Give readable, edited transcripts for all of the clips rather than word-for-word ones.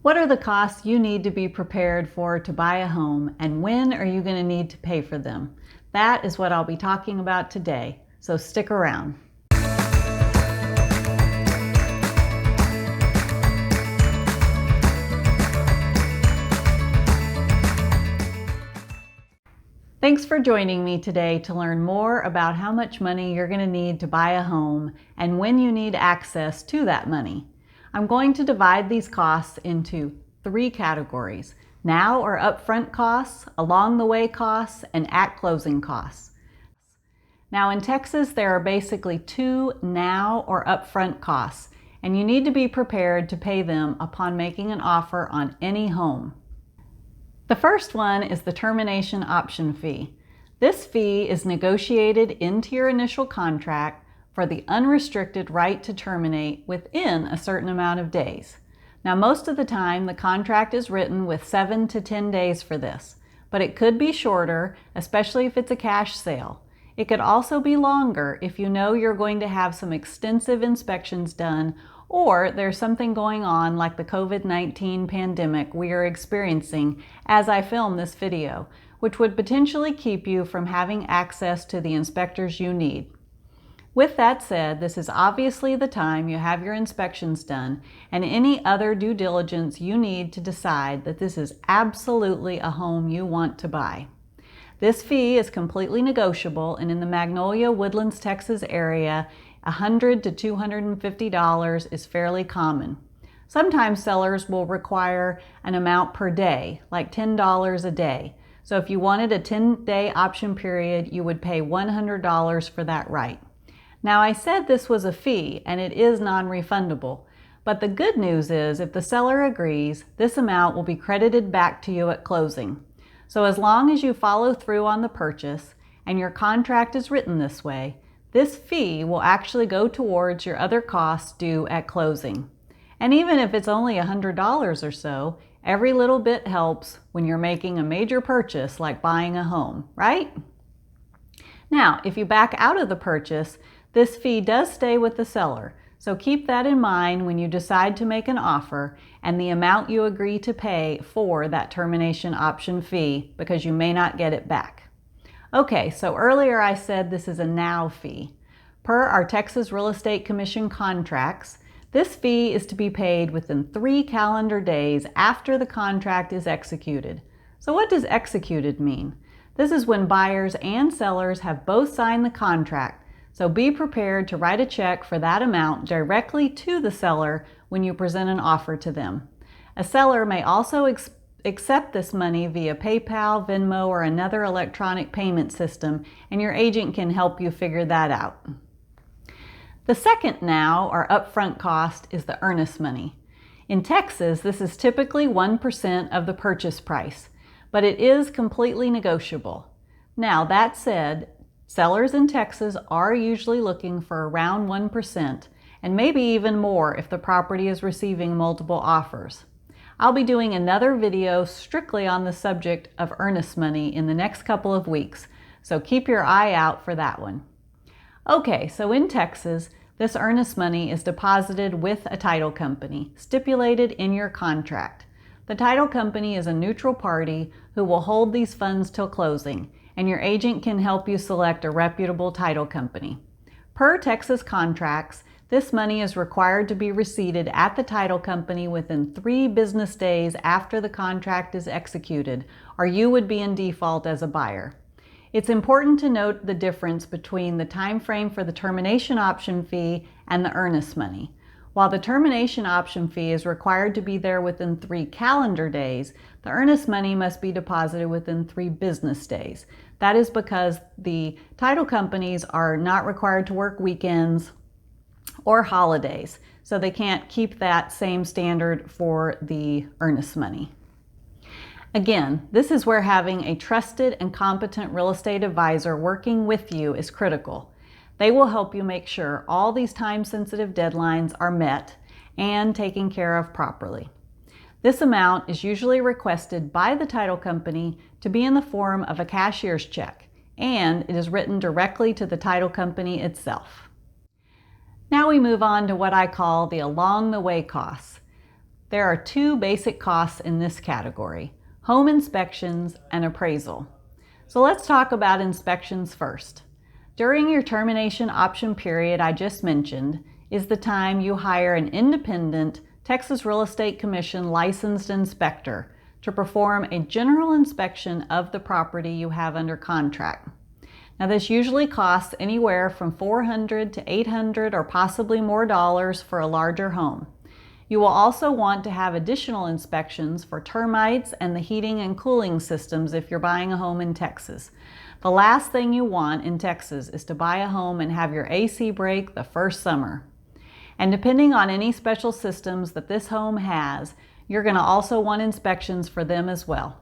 What are the costs you need to be prepared for to buy a home, and when are you going to need to pay for them? That is what I'll be talking about today, so stick around. Thanks for joining me today to learn more about how much money you're going to need to buy a home and when you need access to that money. I'm going to divide these costs into 3 categories: now or upfront costs, along the way costs, and at closing costs. Now in Texas, there are basically 2 now or upfront costs, and you need to be prepared to pay them upon making an offer on any home. The first one is the Termination Option Fee. This fee is negotiated into your initial contract for the unrestricted right to terminate within a certain amount of days. Now, most of the time, the contract is written with 7 to 10 days for this, but it could be shorter, especially if it's a cash sale. It could also be longer if you know you're going to have some extensive inspections done, or there's something going on like the COVID-19 pandemic we are experiencing as I film this video, which would potentially keep you from having access to the inspectors you need. With that said, this is obviously the time you have your inspections done and any other due diligence you need to decide that this is absolutely a home you want to buy. This fee is completely negotiable, and in the Magnolia, Woodlands, Texas area, $100 to $250 is fairly common. Sometimes sellers will require an amount per day, like $10 a day. So if you wanted a 10-day option period, you would pay $100 for that right. Now, I said this was a fee, and it is non-refundable. But the good news is, if the seller agrees, this amount will be credited back to you at closing. So as long as you follow through on the purchase and your contract is written this way, this fee will actually go towards your other costs due at closing. And even if it's only $100 or so, every little bit helps when you're making a major purchase like buying a home, right? Now, if you back out of the purchase, this fee does stay with the seller, so keep that in mind when you decide to make an offer and the amount you agree to pay for that termination option fee, because you may not get it back. Okay, so earlier I said this is a now fee. Per our Texas Real Estate Commission contracts, this fee is to be paid within 3 calendar days after the contract is executed. So what does executed mean? This is when buyers and sellers have both signed the contract. So be prepared to write a check for that amount directly to the seller when you present an offer to them. A seller may also accept this money via PayPal, Venmo, or another electronic payment system, and your agent can help you figure that out. The second now or upfront cost is the earnest money. In Texas, this is typically 1% of the purchase price, but it is completely negotiable. Now, that said, sellers in Texas are usually looking for around 1%, and maybe even more if the property is receiving multiple offers. I'll be doing another video strictly on the subject of earnest money in the next couple of weeks, so keep your eye out for that one. Okay, so in Texas, this earnest money is deposited with a title company, stipulated in your contract. The title company is a neutral party who will hold these funds till closing, and your agent can help you select a reputable title company. Per Texas contracts, this money is required to be receipted at the title company within 3 business days after the contract is executed, or you would be in default as a buyer. It's important to note the difference between the time frame for the termination option fee and the earnest money. While the termination option fee is required to be there within 3 calendar days, the earnest money must be deposited within 3 business days. That is because the title companies are not required to work weekends or holidays, so they can't keep that same standard for the earnest money. Again, this is where having a trusted and competent real estate advisor working with you is critical. They will help you make sure all these time-sensitive deadlines are met and taken care of properly. This amount is usually requested by the title company to be in the form of a cashier's check, and it is written directly to the title company itself. Now we move on to what I call the along the way costs. There are two basic costs in this category: home inspections and appraisal. So let's talk about inspections first. During your termination option period I just mentioned is the time you hire an independent Texas Real Estate Commission licensed inspector to perform a general inspection of the property you have under contract. Now this usually costs anywhere from $400 to $800 or possibly more dollars for a larger home. You will also want to have additional inspections for termites and the heating and cooling systems if you're buying a home in Texas. The last thing you want in Texas is to buy a home and have your AC break the first summer. And depending on any special systems that this home has, you're going to also want inspections for them as well.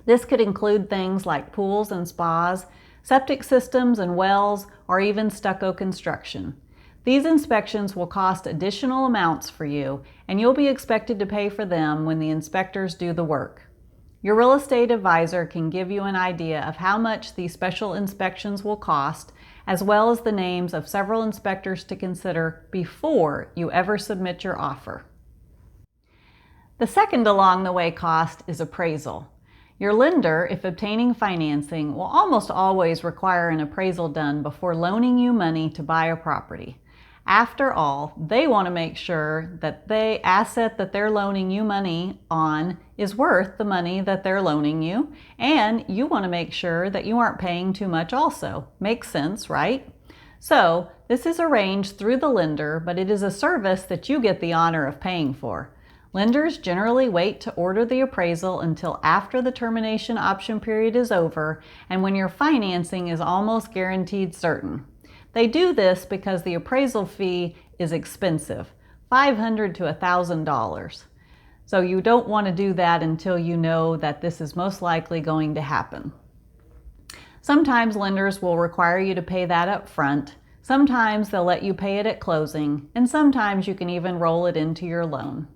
This could include things like pools and spas, septic systems and wells, or even stucco construction. These inspections will cost additional amounts for you, and you'll be expected to pay for them when the inspectors do the work. Your real estate advisor can give you an idea of how much these special inspections will cost, as well as the names of several inspectors to consider before you ever submit your offer. The second along the way cost is appraisal. Your lender, if obtaining financing, will almost always require an appraisal done before loaning you money to buy a property. After all, they want to make sure that the asset that they're loaning you money on is worth the money that they're loaning you, and you want to make sure that you aren't paying too much also. Makes sense, right? So, this is arranged through the lender, but it is a service that you get the honor of paying for. Lenders generally wait to order the appraisal until after the termination option period is over and when your financing is almost guaranteed certain. They do this because the appraisal fee is expensive, $500 to $1,000. So you don't want to do that until you know that this is most likely going to happen. Sometimes lenders will require you to pay that up front. Sometimes they'll let you pay it at closing, and sometimes you can even roll it into your loan.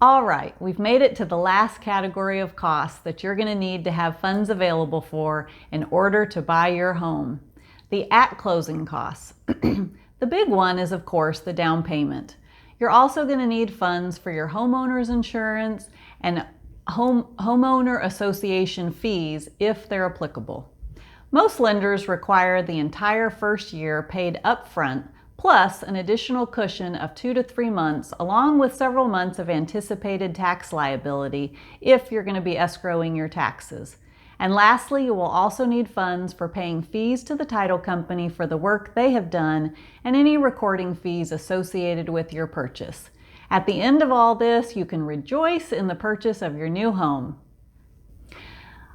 All right, we've made it to the last category of costs that you're going to need to have funds available for in order to buy your home: the at-closing costs. The big one is, of course, the down payment. You're also going to need funds for your homeowner's insurance and homeowner association fees if they're applicable. Most lenders require the entire first year paid up front, plus an additional cushion of 2 to 3 months, along with several months of anticipated tax liability if you're going to be escrowing your taxes. And lastly, you will also need funds for paying fees to the title company for the work they have done and any recording fees associated with your purchase. At the end of all this, you can rejoice in the purchase of your new home.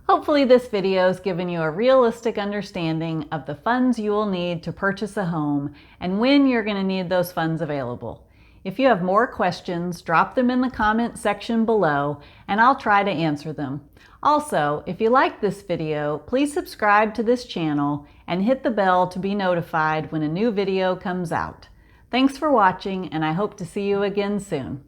Hopefully this video has given you a realistic understanding of the funds you will need to purchase a home and when you're going to need those funds available. If you have more questions, drop them in the comment section below and I'll try to answer them. Also, if you like this video, please subscribe to this channel and hit the bell to be notified when a new video comes out. Thanks for watching, and I hope to see you again soon.